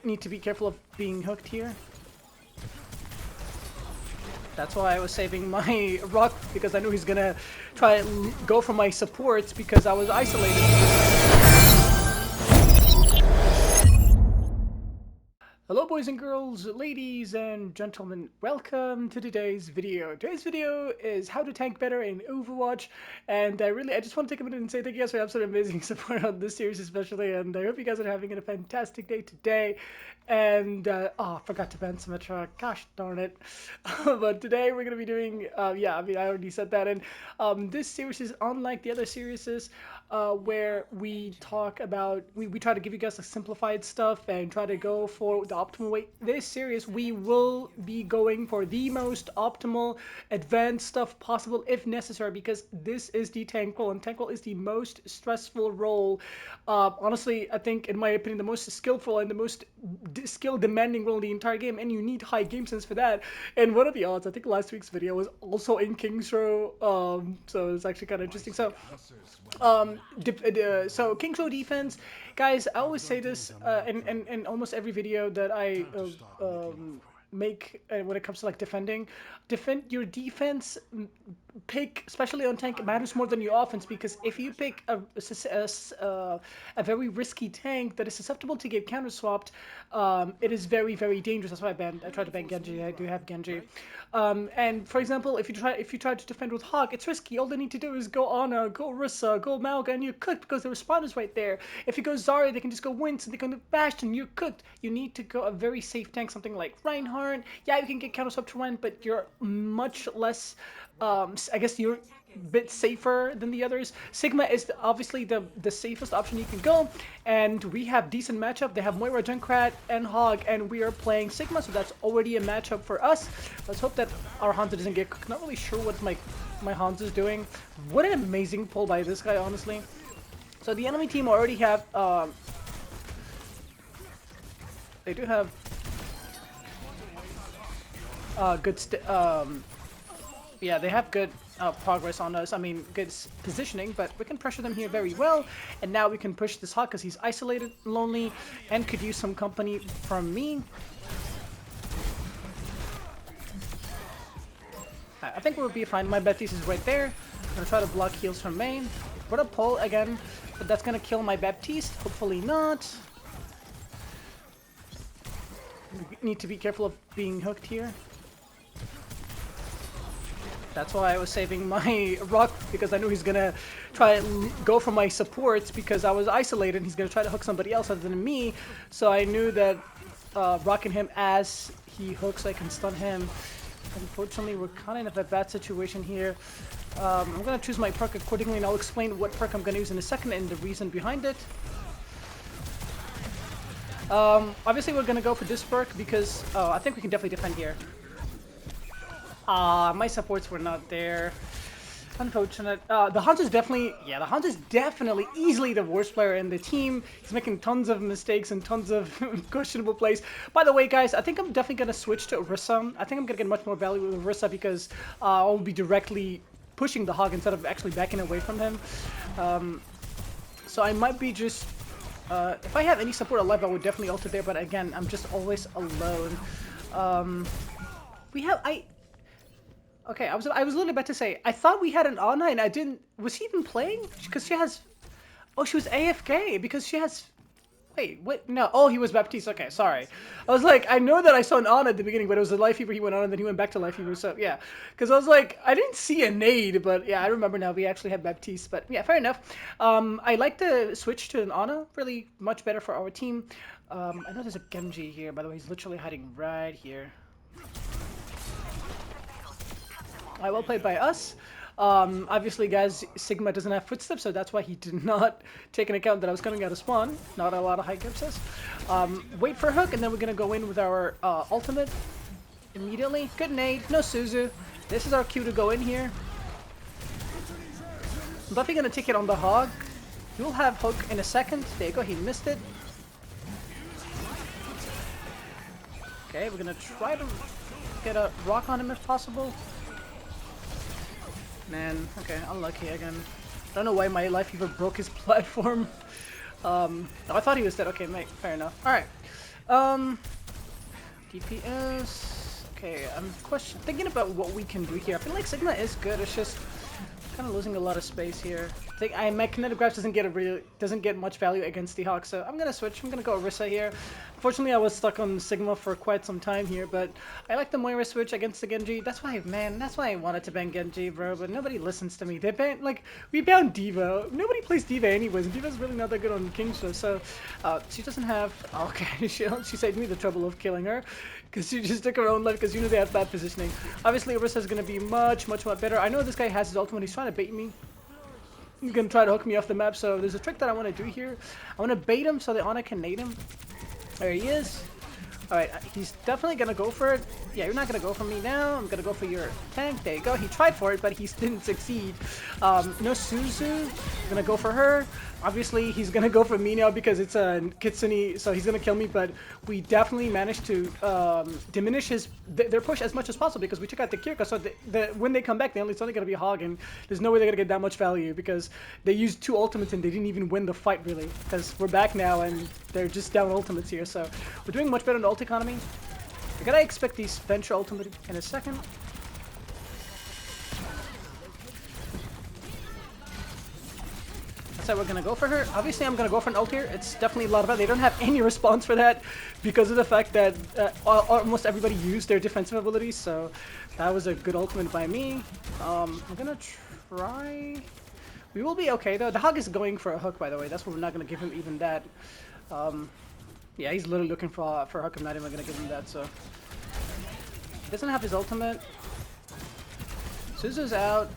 Need to be careful of being hooked here. That's why I was saving my rock, because I knew he's gonna try and go for my supports because I was isolated. Hello boys and girls, ladies and gentlemen, welcome to today's video. Today's video is how to tank better in Overwatch, and I just want to take a minute and say thank you guys for your absolutely amazing support on this series especially, and I hope you guys are having a fantastic day today. And oh, I forgot to ban Symmetra, gosh darn it. But today we're going to be doing, yeah, I mean I already said that, and this series is unlike the other series where we talk about, we try to give you guys a simplified stuff and try to go for the optimal way. This series we will be going for the most optimal advanced stuff possible if necessary, because this is the tank role, and tank role is the most stressful role. Honestly, I think in my opinion the most skillful and the most skill demanding role in the entire game, and you need high game sense for that. And what are the odds? I think last week's video was also in King's Row, so it's actually kind of interesting. So so King's Row defense, guys, I always say this in almost every video that I make when it comes to like defend your defense. Pick, especially on tank, matters more than your offense, because if you pick a very risky tank that is susceptible to get counter swapped, it is very, very dangerous. That's why I tried to ban Genji. I do have Genji, and for example, if you try to defend with Hog, it's risky. All they need to do is go Ana, go Rissa, go Malga, and you're cooked because the respawn is right there. If you go Zarya, they can just go Wince and they can go Bastion. You're cooked. You need to go a very safe tank, something like Reinhardt. Yeah, you can get counter swapped to Rein, but you're much less. I guess you're a bit safer than the others. Sigma is obviously the safest option you can go, and we have decent matchup. They have Moira, Junkrat, and Hog, and we are playing Sigma, so that's already a matchup for us. Let's hope that our Hanzo doesn't get cooked. Not really sure what my Hanzo's doing. What an amazing pull by this guy, honestly. So the enemy team already have they do have good yeah, they have good progress on us. I mean, good positioning, but we can pressure them here very well. And now we can push this Hawk because he's isolated, lonely, and could use some company from me. I think we'll be fine. My Baptiste is right there. I'm gonna try to block heals from main. Put a pull again, but that's gonna kill my Baptiste. Hopefully not. Need to be careful of being hooked here. That's why I was saving my rock, because I knew he's gonna try and go for my supports because I was isolated. He's gonna try to hook somebody else other than me, so I knew that rocking him as he hooks, I can stun him. Unfortunately, we're kind of in a bad situation here. I'm gonna choose my perk accordingly, and I'll explain what perk I'm gonna use in a second and the reason behind it. Obviously, we're gonna go for this perk because I think we can definitely defend here. My supports were not there. Unfortunate. The Hanzo's definitely, yeah, the Hanzo's definitely easily the worst player in the team. He's making tons of mistakes and tons of questionable plays. By the way, guys, I think I'm definitely going to switch to Orisa. I think I'm going to get much more value with Orisa because I'll be directly pushing the Hog instead of actually backing away from him. So I might be just, if I have any support alive, I would definitely ult it there, but again, I'm just always alone. Okay, I was literally about to say, I thought we had an Ana and I didn't. Was he even playing? Because she has. Oh, she was AFK because she has. Wait, what? No. Oh, he was Baptiste. Okay, sorry. I was like, I know that I saw an Ana at the beginning, but it was a Life Fever he went on and then he went back to Life Fever. So yeah, because I was like, I didn't see a nade, but yeah, I remember now. We actually had Baptiste, but yeah, fair enough. I like to switch to an Ana. Really much better for our team. I know there's a Genji here. By the way, he's literally hiding right here. Well played by us. Obviously, guys, Sigma doesn't have footsteps, so that's why he did not take an account that I was coming out of spawn. Not a lot of high gips. Wait for a hook, and then we're gonna go in with our ultimate immediately. Good nade, no Suzu. This is our cue to go in here. I'm definitely gonna take it on the Hog. You'll have hook in a second. There you go. He missed it. Okay, we're gonna try to get a rock on him if possible. Man, okay, unlucky again. I don't know why my Life Fever broke his platform. I thought he was dead. Okay, mate, fair enough. Alright. Um, DPS. Okay, I'm thinking about what we can do here. I feel like Sigma is good. It's just kind of losing a lot of space here. My kinetic grasp doesn't get much value against the Hawk, so I'm gonna switch. I'm gonna go Orisa here. Unfortunately, I was stuck on Sigma for quite some time here, but I like the Moira switch against the Genji. That's why I wanted to ban Genji, bro. But nobody listens to me. We banned Diva. Nobody plays Diva anyways. And Diva's really not that good on King's so she doesn't have. Okay, she saved me the trouble of killing her. Because she just took her own life because they have bad positioning. Obviously, Orisa is going to be much better. I know this guy has his ultimate. He's trying to bait me. He's going to try to hook me off the map. So there's a trick that I want to do here. I want to bait him so that Ana can nade him. There he is. Alright, he's definitely going to go for it. Yeah, you're not going to go for me now. I'm going to go for your tank. There you go. He tried for it, but he didn't succeed. No Suzu. Going to go for her. Obviously, he's going to go for me now because it's a Kitsune, so he's going to kill me, but we definitely managed to diminish their push as much as possible because we took out the Kirka, so when they come back, it's only going to be Hog, and there's no way they're going to get that much value because they used 2 ultimates and they didn't even win the fight, really, because we're back now and they're just down ultimates here, so we're doing much better in the ult economy. We're going to expect these Venture ultimate in a second. So we're gonna go for her. Obviously, I'm gonna go for an ult here. It's definitely a lot of it. They don't have any response for that because of the fact that almost everybody used their defensive abilities. So that was a good ultimate by me. I'm gonna try. We will be okay though. The Hog is going for a hook, by the way. That's why we're not gonna give him even that. Yeah, he's literally looking for a hook. I'm not even gonna give him that. So he doesn't have his ultimate. Suzu's out.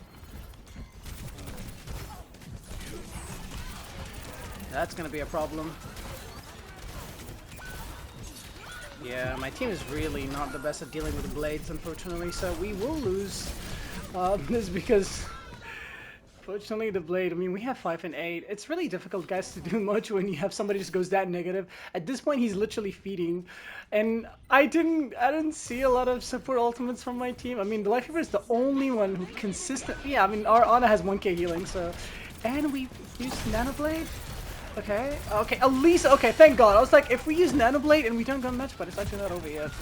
That's gonna be a problem. Yeah, my team is really not the best at dealing with the blades, unfortunately, so we will lose this because, fortunately, the blade, I mean, we have 5 and 8. It's really difficult, guys, to do much when you have somebody just goes that negative. At this point, he's literally feeding, and I didn't see a lot of support ultimates from my team. I mean, the Lifeweaver is the only one who consistently, yeah, I mean, our Ana has 1k healing, so, and we used Nano Blade. Okay, at least, okay, thank God. I was like, if we use Nano Blade and we don't go match, but it's actually not over yet.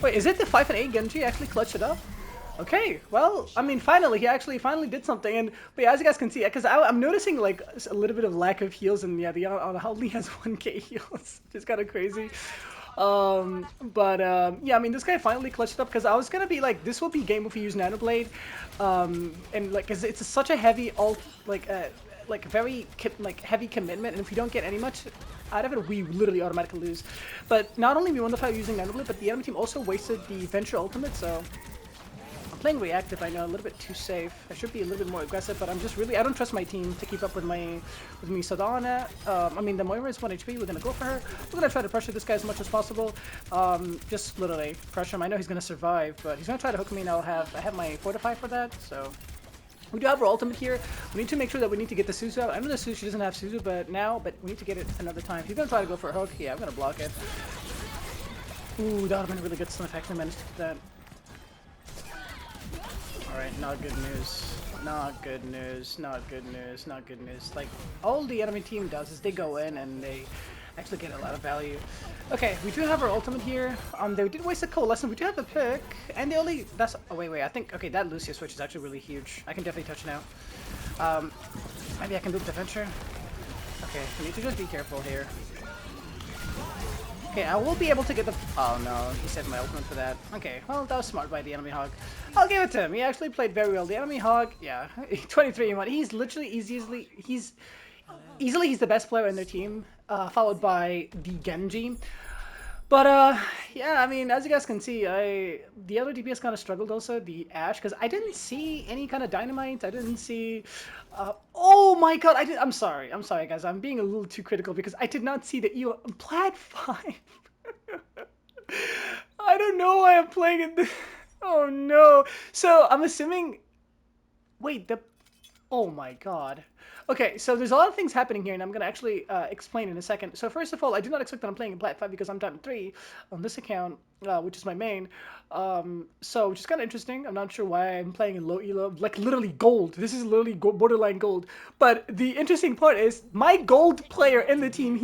Wait, is it the 5 and 8 Genji actually clutched it up? Okay, well, I mean, he finally did something, and but yeah, as you guys can see, because I'm noticing like a little bit of lack of heals, and yeah, the only has 1k heals, it's kind of crazy. Yeah, I mean, this guy finally clutched up because I was gonna be like, this will be game if we use Nano Blade, and like, cause it's such a heavy ult, like very heavy commitment, and if we don't get any much out of it, we literally automatically lose. But not only we won the fight using Nano Blade, but the enemy team also wasted the Venture ultimate, so I'm playing reactive, I know, a little bit too safe. I should be a little bit more aggressive, but I'm just really, I don't trust my team to keep up with me. So the Ana, I mean, the Moira is 1 HP, we're gonna go for her. We're gonna try to pressure this guy as much as possible. Just literally pressure him. I know he's gonna survive, but he's gonna try to hook me, and I have my Fortify for that, so. We do have our ultimate here. We need to make sure that we need to get the Suzu out. I know the Suzu doesn't have Suzu, but we need to get it another time. He's gonna try to go for a hook. Yeah, I'm gonna block it. Ooh, that would have been a really good stun if I actually managed to get that. Alright, not good news. Not good news. Not good news. Not good news. Like, all the enemy team does is they go in and they actually get a lot of value. Okay, we do have our ultimate here. They did waste a coalescence. We do have a pick, and oh wait, I think, okay, that Lucia switch is actually really huge. I can definitely touch now. Maybe I can loop the Venture. Okay, we need to just be careful here. Okay, I will be able to get the, oh no, he saved my ultimate for that. Okay, well, that was smart by the enemy Hog. I'll give it to him. He actually played very well. The enemy Hog, yeah, 23-1. He's literally he's the best player in their team, followed by the Genji. But yeah, I mean, as you guys can see, the other DPS kind of struggled also, the Ashe, because I didn't see any kind of dynamite. I didn't see. Oh my God! I'm sorry, guys. I'm being a little too critical because I did not see the EO Plat 5. I don't know why I'm playing it. Oh no! So I'm assuming. Wait, oh my God. Okay, so there's a lot of things happening here, and I'm going to actually explain in a second. So first of all, I do not expect that I'm playing in Plat 5 because I'm Diamond 3 on this account, which is my main. So, which is kind of interesting. I'm not sure why I'm playing in low elo, like literally gold. This is literally borderline gold. But the interesting part is my gold player in the team,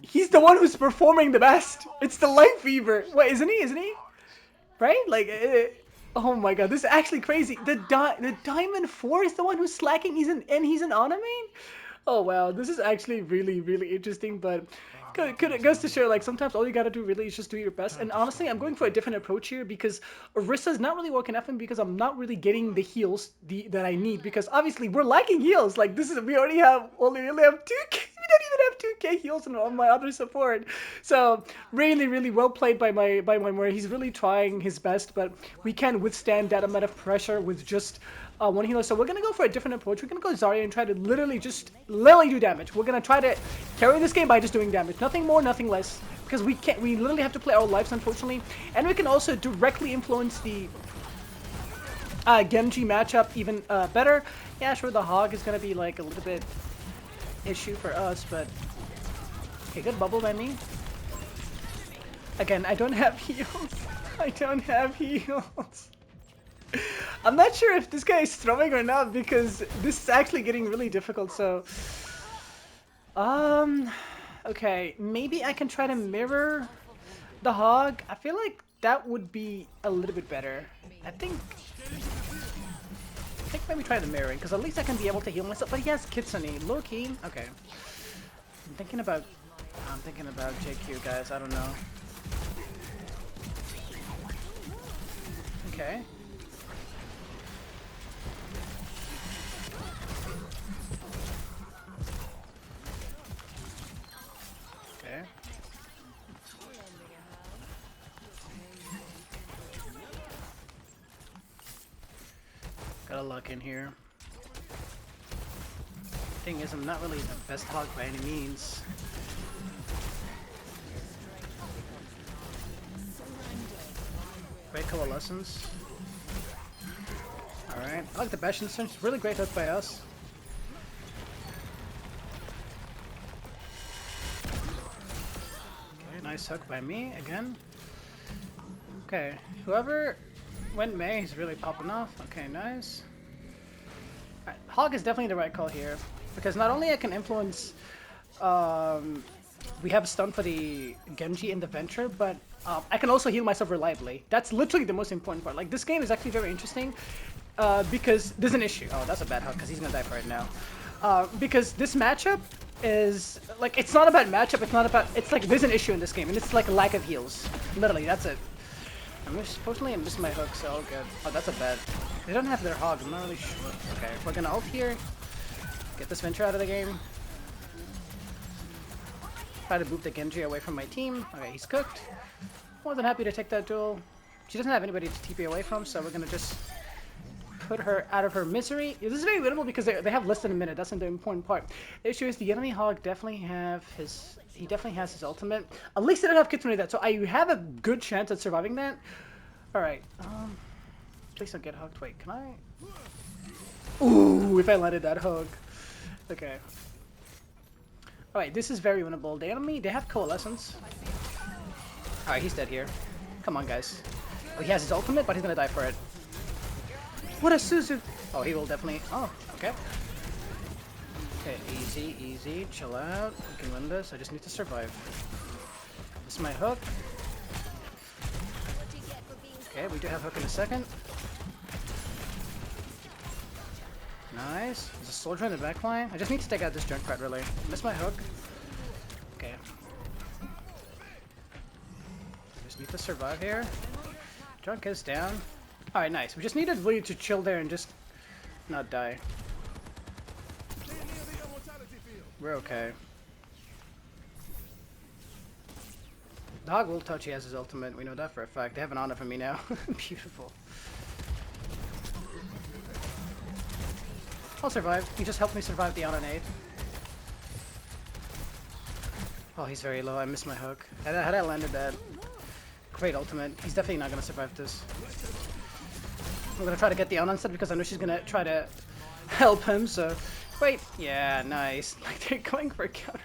He's the one who's performing the best. It's the Light Fever. Wait, isn't he? Isn't he? Right? Like, oh my god, this is actually crazy. The Diamond 4 is the one who's slacking. He's an Ana main? Oh wow, this is actually really, really interesting, but it goes to show, like, sometimes all you gotta do really is just do your best. And honestly, I'm going for a different approach here because Orisa's not really working out for me because I'm not really getting the heals that I need, because obviously we're lacking heals. Like, we only have 2k. We don't even have 2k heals on my other support. So really, really well played by my Moira. He's really trying his best, but we can't withstand that amount of pressure with just one healer. So we're gonna go for a different approach. We're gonna go Zarya and try to literally do damage. We're gonna try to carry this game by just doing damage. Nothing more, nothing less. Because we literally have to play our lives, unfortunately. And we can also directly influence the Genji matchup even better. Yeah, sure, the Hog is gonna be like a little bit issue for us, but okay, good bubble by me. Again, I don't have heals. I don't have heals. I'm not sure if this guy is throwing or not, because this is actually getting really difficult. So okay, maybe I can try to mirror the Hog. I feel like that would be a little bit better. I think maybe try the mirroring, because at least I can be able to heal myself. But he has Kitsune, low key. Okay, I'm thinking about JQ, guys. I don't know. Okay. Okay. Gotta lock in here. Thing is, I'm not really the best Hog by any means. Great coalescence. Alright, I like the bash instance. Really great hook by us. Okay, nice hook by me again. Okay, whoever went May is really popping off. Okay, nice. Alright, Hog is definitely the right call here, because not only I can influence, we have a stun for the Genji in the Venture, but I can also heal myself reliably. That's literally the most important part. Like, this game is actually very interesting because there's an issue. Oh, that's a bad hook, because he's gonna die for it now. Because this matchup is, like, it's not about matchup, it's like there's an issue in this game, and it's like a lack of heals. Literally, that's it. Fortunately, I missed my hook, so all good. Oh, that's a bad. They don't have their Hog, I'm not really sure. Okay, we're gonna ult here. Get this Venture out of the game. Try to boot the Genji away from my team. Okay, he's cooked. More than happy to take that duel. She doesn't have anybody to TP away from, so we're gonna just put her out of her misery. This is very winnable because they have less than a minute. That's the important part. The issue is the enemy Hog definitely has his ultimate. At least they don't have Kitsune that, so I have a good chance at surviving that. Alright, please don't get hooked. Wait, can I? Ooh, if I landed that hook. Okay. Alright, this is very winnable. The enemy, they have Coalescence. Alright, he's dead here. Come on, guys. Oh, he has his ultimate, but he's gonna die for it. What a Suzu! Oh, he will definitely... Oh, okay. Okay, easy, easy. Chill out. We can win this. I just need to survive. This is my hook. Okay, we do have hook in a second. Nice. There's a soldier in the back line. I just need to take out this Junkrat, really. Miss my hook. Okay. Just need to survive here. Junk is down. Alright, nice. We just needed really to chill there and just not die. We're okay. The Hog will touch, he has his ultimate. We know that for a fact. They have an honor for me now. Beautiful. I'll survive. He just helped me survive the honor nade. Oh, he's very low. I missed my hook. Had I landed that, great ultimate. He's definitely not going to survive this. I'm going to try to get the uninstead because I know she's going to try to help him, so... Wait. Yeah, nice. Like, they're going for a counter.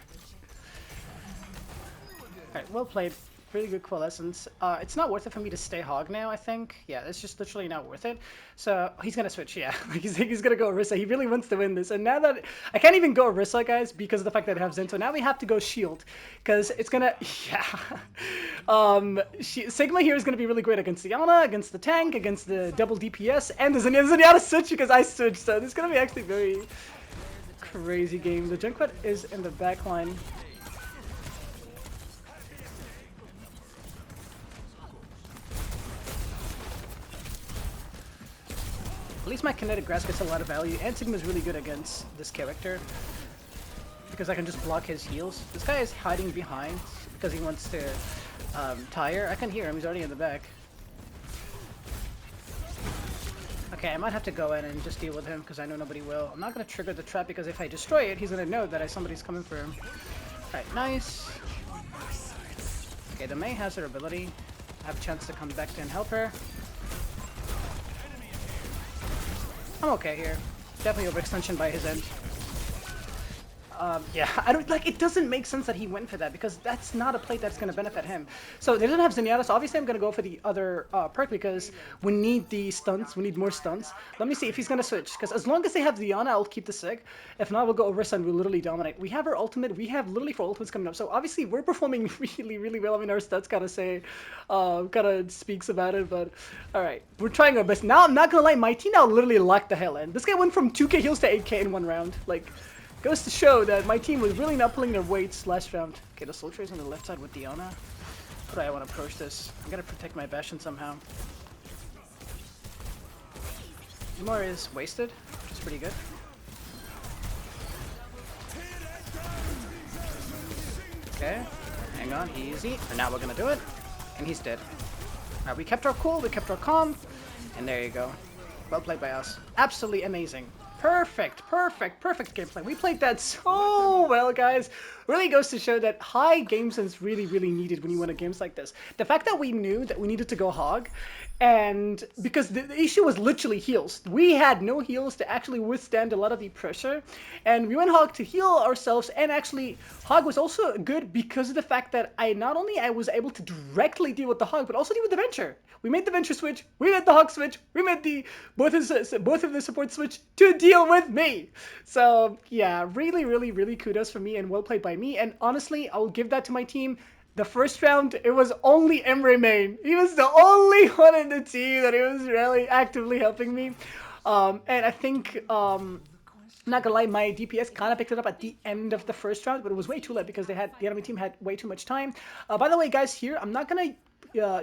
Alright, well played. Really good coalescence. It's not worth it for me to stay hog now, I think. Yeah, it's just literally not worth it. So he's gonna switch, yeah. He's gonna go Orisa. He really wants to win this. And now that I can't even go Orisa, guys, because of the fact that I have Zinto. Now we have to go shield. Because it's gonna yeah. Sigma here is gonna be really great against Diana, against the tank, against the double DPS, and the Zenyatta switch because I switched. So this is gonna be actually very crazy game. The Junkrat is in the back line. At least my kinetic grasp gets a lot of value, and Sigma is really good against this character because I can just block his heals. This guy is hiding behind because he wants to tire. I can hear him, he's already in the back. Okay, I might have to go in and just deal with him because I know nobody will. I'm not going to trigger the trap because if I destroy it, he's going to know that somebody's coming for him. Alright, nice. Okay, the Mei has her ability. I have a chance to come back and help her. I'm okay here. Definitely overextension by his end. Yeah, I don't like. It doesn't make sense that he went for that because that's not a play that's going to benefit him. So they don't have Zenyatta, so obviously I'm going to go for the other perk because we need the stunts. We need more stunts. Let me see if he's going to switch because as long as they have Diana, I'll keep the Sig. If not, we'll go Orisa and we'll literally dominate. We have our ultimate. We have literally 4 ultimates coming up. So obviously we're performing really, really well. I mean, our stats kind of speaks about it, but all right, we're trying our best. Now I'm not going to lie, my team now literally locked the hell in. This guy went from 2k heals to 8k in 1 round. Like. Goes to show that my team was really not pulling their weights last round. Okay, the Soul Trade's on the left side with Diana. How do I want to approach this? I'm gonna protect my Bastion somehow. Umar is wasted, which is pretty good. Okay, hang on, easy. For now we're gonna do it. And he's dead. Alright, we kept our cool, we kept our calm. And there you go. Well played by us. Absolutely amazing. Perfect gameplay. We played that so well, guys. Really goes to show that high game sense really, really needed when you win a games like this. The fact that we knew that we needed to go hog, and because the issue was literally heals. We had no heals to actually withstand a lot of the pressure, and we went hog to heal ourselves, and actually hog was also good because of the fact that I was able to directly deal with the hog, but also deal with the venture. We made the venture switch, we made the hog switch, we made the both of the support switch to deal with me. So yeah, really, really, really kudos for me and well played by me. And honestly, I will give that to my team. The first round, it was only Emre main. He was the only one in the team that he was really actively helping me. And I think, not gonna lie, my DPS kind of picked it up at the end of the first round, but it was way too late because the enemy team had way too much time. By the way, guys, here, I'm not gonna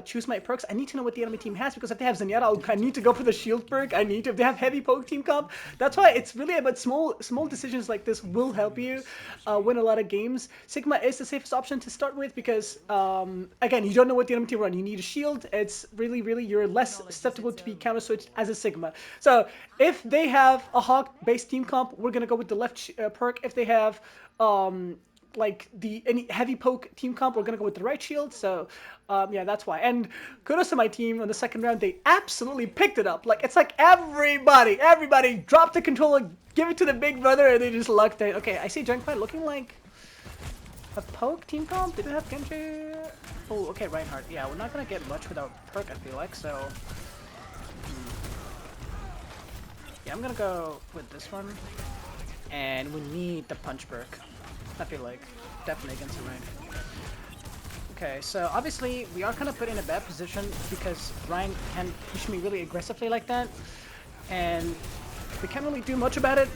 choose my perks. I need to know what the enemy team has because if they have Zenyatta, I need to go for the shield perk. If they have heavy poke team comp, that's why it's really about small decisions like this will help you win a lot of games. Sigma is the safest option to start with because again, you don't know what the enemy team run. You need a shield. It's really, you're less susceptible to be counter switched as a Sigma. So if they have a hawk based team comp, we're gonna go with the left perk. If they have like any heavy poke team comp, we're gonna go with the right shield. So yeah, that's why. And kudos to my team on the second round. They absolutely picked it up. Like it's like everybody dropped the controller, give it to the big brother, and they just lucked it. Okay, I see Junkrat looking like a poke team comp. Did it have Genji? Oh, okay, Reinhardt. Yeah, we're not gonna get much without perk, I feel like. So yeah, I'm gonna go with this one, and we need the punch perk. I feel like definitely against the rank. Okay, so obviously we are kind of put in a bad position because Ryan can push me really aggressively like that, and we can't really do much about it.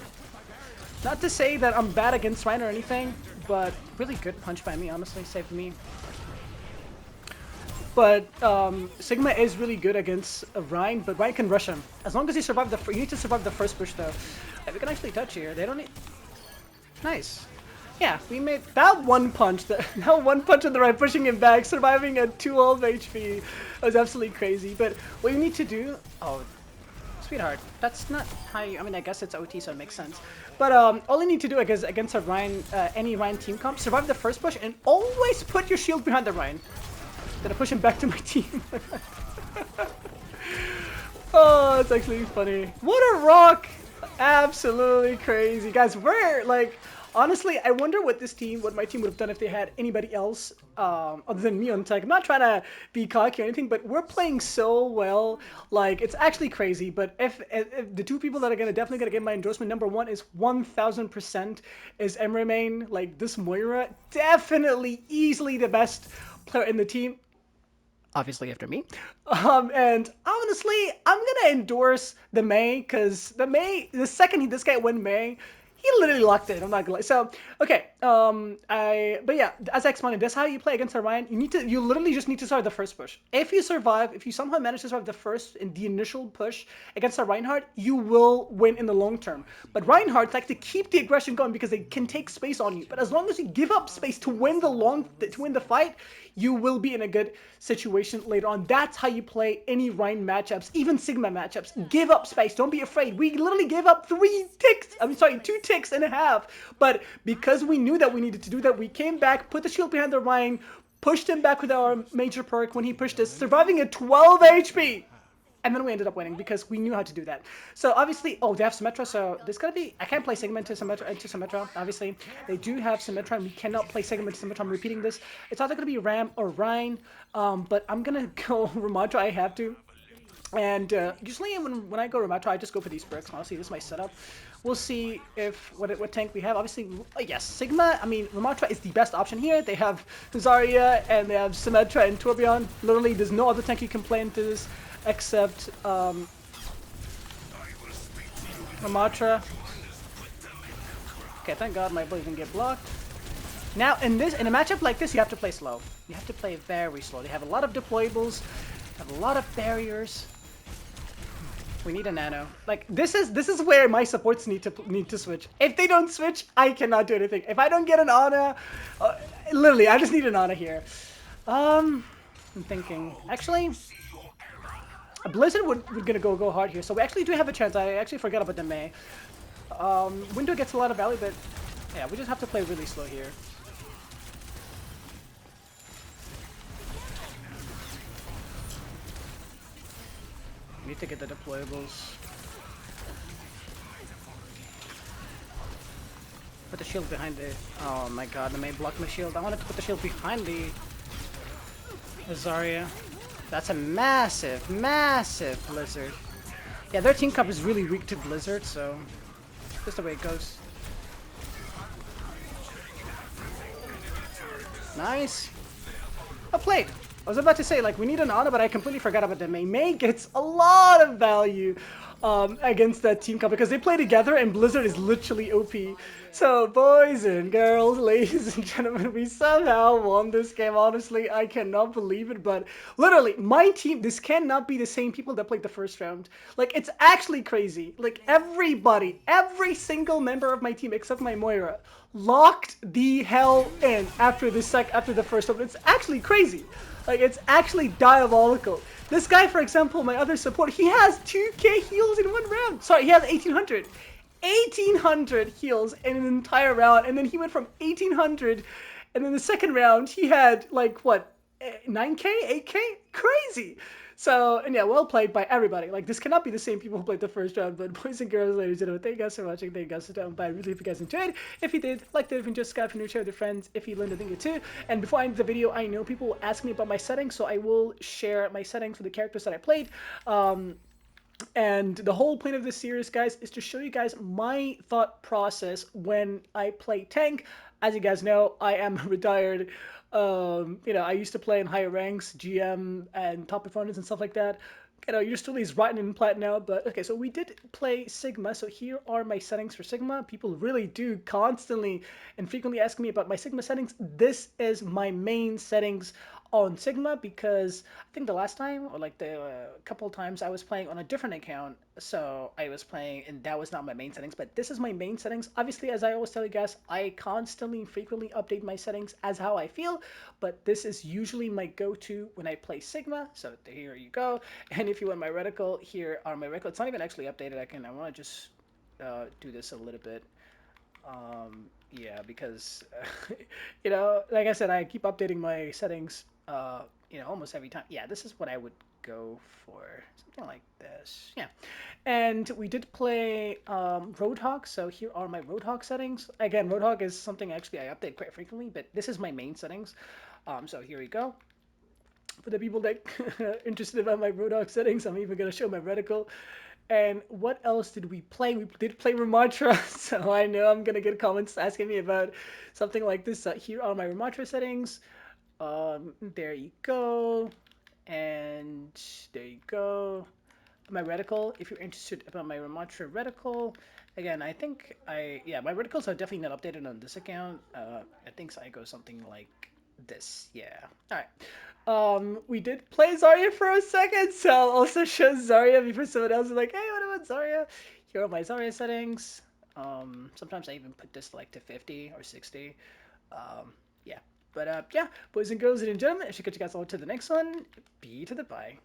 Not to say that I'm bad against Ryan or anything, but really good punch by me, honestly, saved me. But Sigma is really good against Ryan, but Ryan can rush him. As long as you survive you need to survive the first push though. We can actually touch here. They don't need... Nice. Yeah, we made that one punch, that one punch on the right, pushing him back, surviving at 2 ult HP. That was absolutely crazy. But what you need to do... Oh, sweetheart, that's not how you... I mean, I guess it's OT, so it makes sense. But all you need to do against a Ryan, any Ryan team comp, survive the first push, and always put your shield behind the Ryan. Then I push him back to my team. Oh, it's actually funny. What a rock! Absolutely crazy. Guys, we're like... Honestly, I wonder what my team would have done if they had anybody else other than me on tech. I'm not trying to be cocky or anything, but we're playing so well. Like, it's actually crazy. But if the two people that are definitely gonna get my endorsement, number one is 1,000% is Emre Main. Like, this Moira, definitely, easily the best player in the team. Obviously after me. And honestly, I'm gonna endorse the May because the second this guy went May, he literally locked it. I'm not gonna lie. So okay, but yeah, as I explained, that's how you play against Orion. You literally just need to start the first push. If you somehow manage to survive the first in the initial push against a Reinhardt, you will win in the long term. But Reinhardt like to keep the aggression going because they can take space on you. But as long as you give up space to win the fight, you will be in a good situation later on. That's how you play any Rhine matchups, even Sigma matchups. Give up space. Don't be afraid. We literally gave up 2 ticks and a half. But because we knew that we needed to do that, we came back, put the shield behind the Rhine, pushed him back with our major perk when he pushed us, surviving at 12 HP. And then we ended up winning because we knew how to do that. So obviously, oh, they have Symmetra, so there's gonna be, I can't play Sigma into Symmetra, obviously. They do have Symmetra, and we cannot play Sigma into Symmetra. I'm repeating this. It's either gonna be Ram or Rhine, but I'm gonna go Ramatra, I have to. And usually when I go Ramatra, I just go for these bricks. Honestly, this is my setup. We'll see if what tank we have. Obviously, yes, Sigma. I mean, Ramatra is the best option here. They have Zarya and they have Symmetra and Tourbillon. Literally, there's no other tank you can play into this except Ramatra. Okay, thank God my blade didn't get blocked. Now, in a matchup like this, you have to play slow. You have to play very slow. They have a lot of deployables, have a lot of barriers. We need a nano. Like this is where my supports need to switch. If they don't switch, I cannot do anything. If I don't get an Ana, literally, I just need an Ana here. I'm thinking. Actually, a Blizzard would gonna go hard here. So we actually do have a chance. I actually forgot about the May. Window gets a lot of value, but yeah, we just have to play really slow here. Need to get the deployables. Put the shield behind it. Oh my god, the May blocked my shield. I wanted to put the shield behind the Zarya. That's a massive, massive Blizzard. Yeah, their team cup is really weak to Blizzard, so just the way it goes. Nice. Well played. I was about to say, like, we need an Ana, but I completely forgot about the May. May gets a lot of value against that team comp because they play together and Blizzard is literally OP. So, boys and girls, ladies and gentlemen, we somehow won this game. Honestly, I cannot believe it, but literally, my team, this cannot be the same people that played the first round. Like, it's actually crazy. Like, everybody, every single member of my team except my Moira locked the hell in after the first round. It's actually crazy. Like, it's actually diabolical. This guy, for example, my other support, he has 2k heals in one round. Sorry, he has 1800. 1800 heals in an entire round. And then he went from 1800, and then the second round, he had, like, what, 9k, 8k? Crazy. So, and yeah, well played by everybody. Like, this cannot be the same people who played the first round, but boys and girls, ladies and gentlemen, thank you guys for watching. Thank you guys for stopping by. I really hope you guys enjoyed. If you did, like the video, if you just subscribe, if you share with your friends, if you learned a thing or two. And before I end the video, I know people will ask me about my settings, so I will share my settings for the characters that I played. And the whole point of this series, guys, is to show you guys my thought process when I play tank. As you guys know, I am retired. I used to play in higher ranks, GM and top opponents and stuff like that. You're still these rotten in plat now, but okay, so we did play Sigma, so here are my settings for Sigma. People really do constantly and frequently ask me about my Sigma settings. This is my main settings on Sigma because I think the last time, or like the couple of times I was playing on a different account, so I was playing, and that was not my main settings, but this is my main settings. Obviously, as I always tell you guys, I constantly, frequently update my settings as how I feel, but this is usually my go-to when I play Sigma, so here you go. And if you want my reticle, here are my reticle. It's not even actually updated. I want to just do this a little bit. Yeah, because like I said, I keep updating my settings almost every time. Yeah, this is what I would go for. Something like this. Yeah. And we did play Roadhog, so here are my Roadhog settings. Again, Roadhog is something actually I update quite frequently, but this is my main settings. So here we go. For the people that are interested about my Roadhog settings, I'm even going to show my reticle. And what else did we play? We did play Ramatra, so I know I'm going to get comments asking me about something like this. Here are my Ramatra settings. There you go. And there you go. My reticle, if you're interested about my Ramatra reticle, again, I think yeah, my reticles are definitely not updated on this account. I think I go something like this. Yeah. All right. We did play Zarya for a second, so I'll also show Zarya before someone else is like, hey, what about Zarya? Here are my Zarya settings. Sometimes I even put this like to 50 or 60. Yeah. But yeah, boys and girls and gentlemen, I should catch you guys all to the next one. Be to the bye.